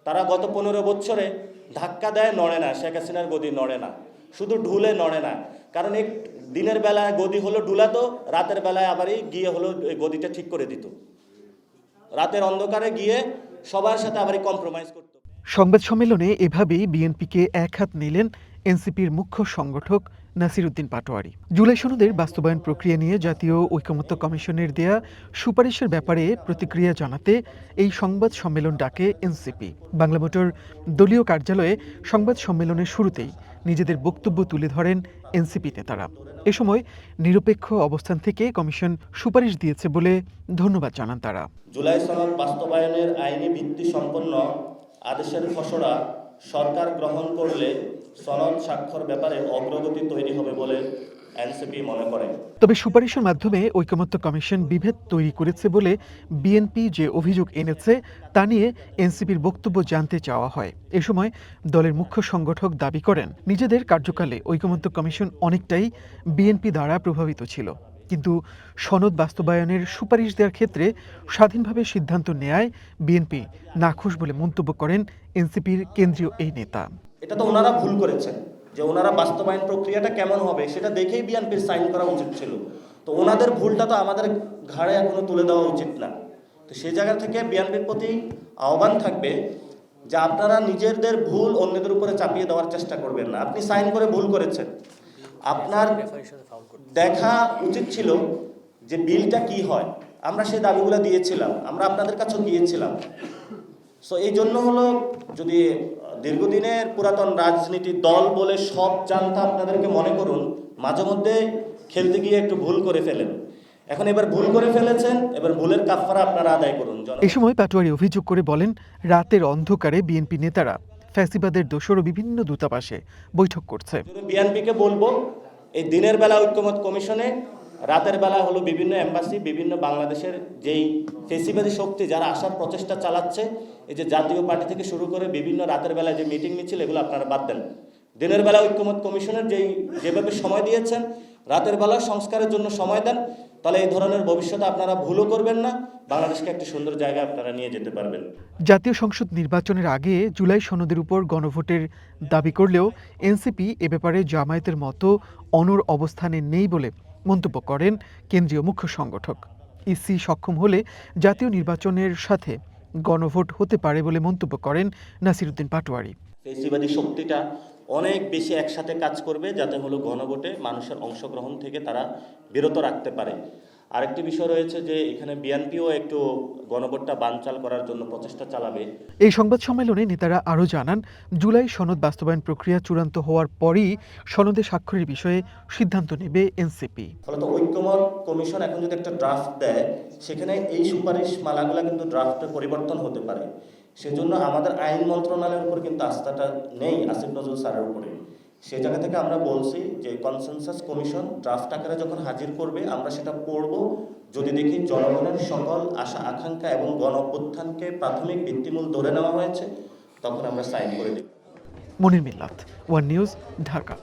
তারা গত 15 বছরে ধাক্কা দেয়, নড়ে না, শেখ হাসিনার গদি নড়ে না, শুধু ঢুলে নড়ে না। কারণ এই দিনের বেলায় গদি হলো ঢুলাতো, রাতের বেলায় আবারই গিয়ে হলো গদিটা ঠিক করে দিত, রাতের অন্ধকারে গিয়ে সবার সাথে আবারই কম্প্রোমাইজ করত। সংবাদ সম্মেলনে এভাবেই বিএনপিকে একহাত নিলেন এনসিপির মুখ্য সংগঠক নাসির উদ্দিন পাটোয়ারি। জুলাই সনদের বাস্তবায়ন প্রক্রিয়া নিয়ে জাতীয় ঐকমত্য কমিশনের দেয়া সুপারিশের ব্যাপারে প্রতিক্রিয়া জানাতে এই সংবাদ সম্মেলন ডাকে এনসিপি। বাংলা মোটর দলীয় কার্যালয়ে সংবাদ সম্মেলনের শুরুতেই নিজেদের বক্তব্য তুলে ধরেন এনসিপি নেতারা। এ সময় নিরপেক্ষ অবস্থান থেকে কমিশন সুপারিশ দিয়েছে বলে ধন্যবাদ জানান তারা। জুলাই সনদ বাস্তবায়নের আইনি ভিত্তি সম্পন্ন আদেশের খসড়া সরকার গ্রহণ করলে সনদ স্বাক্ষর ব্যাপারে অগ্রগতি তৈরি হবে বলে এনসিপি মনে করে। তবে সুপারিশের মাধ্যমে ঐকমত্য কমিশন বিভেদ তৈরি করেছে বলে বিএনপি যে অভিযোগ এনেছে তা নিয়ে এনসিপির বক্তব্য জানতে চাওয়া হয়। এ সময় দলের মুখ্য সংগঠক দাবি করেন, নিজেদের কার্যকালে ঐকমত্য কমিশন অনেকটাই বিএনপি দ্বারা প্রভাবিত ছিল, কিন্তু সনদ বাস্তবায়নের সুপারিশ দেওয়ার ক্ষেত্রে স্বাধীনভাবে সিদ্ধান্ত নেয়ায় বিএনপি নাখুশ বলে মন্তব্য করেন এনসিপির কেন্দ্রীয় এই নেতা। এটা তো ওনারা ভুল করেছেন, যে ওনারা বাস্তবায়ন প্রক্রিয়াটা কেমন হবে সেটা দেখেই বিএনপির সাইন করা উচিত ছিল। তো ওনাদের ভুলটা তো আমাদের ঘাড়ে এখনো তুলে দেওয়া উচিত না। তো সেই জায়গা থেকে বিএনপির প্রতি আহ্বান থাকবে যে আপনারা নিজেদের ভুল অন্যদের উপরে চাপিয়ে দেওয়ার চেষ্টা করবেন না। আপনি সাইন করে ভুল করেছেন, আপনার দেখা উচিত ছিল যে বিলটা কি হয়। আমরা সেই দাবিগুলো দিয়েছিলাম, আমরা আপনাদের কাছেও গিয়েছিলাম। সো এই জন্য হলো, যদি দীর্ঘদিনের পুরাতন রাজনীতির দল বলে সব জানতা আপনাদেরকে মনে করুন, মাঝে মধ্যে খেলতে গিয়ে একটু ভুল করে ফেলেন। এখন এবার ভুল করে ফেলেছেন, এবার ভুলের কাফারা আপনারা আদায় করুন। এ সময় পাটোয়ারি অভিযোগ করে বলেন, রাতের অন্ধকারে বিএনপি নেতারা ফ্যাসিবাদের দোসর বিভিন্ন দূতাবাসে বৈঠক করছে। বিএনপিকে বলবো, এই দিনের বেলা ঐকমত্য কমিশনে, রাতের বেলা হলো বিভিন্ন এম্বাসি, বিভিন্ন বাংলাদেশের যেই ফেসিবাদী শক্তি যারা আসার প্রচেষ্টা চালাচ্ছে, এই যে জাতীয় পার্টি থেকে শুরু করে বিভিন্ন রাতের বেলা যে মিটিং মিছিল, এগুলো আপনারা বাদ দেন। দিনের বেলা ঐকমত্য কমিশনের যেভাবে সময় দিয়েছেন, রাতের বেলা সংস্কারের জন্য সময় দেন, তাহলে এই ধরনের ভবিষ্যতে আপনারা ভুলও করবেন না, বাংলাদেশকে একটি সুন্দর জায়গায় আপনারা নিয়ে যেতে পারবেন। জাতীয় সংসদ নির্বাচনের আগে জুলাই সনদের উপর গণভোটের দাবি করলেও এনসিপি এ ব্যাপারে জামায়াতের মতো অনড় অবস্থানে নেই বলে মন্তব্য করেন কেন্দ্রীয় মুখ্য সংগঠক। ইসি সক্ষম হলে জাতীয় নির্বাচনের সাথে গণভোট হতে পারে বলে মন্তব্য করেন নাসির উদ্দিন পাটোয়ারি। ফেসিবাদী শক্তিটা অনেক বেশি একসাথে কাজ করবে, যাতে হলো গণভোটে মানুষের অংশগ্রহণ থেকে তারা বিরত রাখতে পারে। আরেকটি বিষয় রয়েছে যে এখানে বিএনপিও একটু গণভোটটা বানচাল করার জন্য প্রচেষ্টা চালাবে। এই সংবাদ সম্মেলনে নেতারা আরও জানান, জুলাই সনদ বাস্তবায়ন প্রক্রিয়া চূড়ান্ত হওয়ার পরই সনদে স্বাক্ষরের বিষয়ে সিদ্ধান্ত নেবে এনসিপি। ফলত ঐকমত্য কমিশন এখন যদি একটা ড্রাফট দেয়, সেখানে এই সুপারিশ মালাগুলা কিন্তু ড্রাফটে পরিবর্তন হতে পারে। সেজন্য আমাদের আইন মন্ত্রণালয়ের উপর কিন্তু আস্থাটা নেই আসিফ নজরুল স্যারের উপরে। সেই জায়গা থেকে আমরা বলছি যে কনসেনসাস কমিশন ড্রাফট আকারে যখন হাজির করবে, আমরা সেটা পড়ব, যদি দেখি জনগণের সকল আশা আকাঙ্ক্ষা এবং গণ অভ্যুত্থানকে প্রাথমিক ভিত্তিমূল ধরে নেওয়া হয়েছে, তখন আমরা সাইন করে দিই। মনির মিল্লাত, ওয়ান নিউজ, ঢাকা।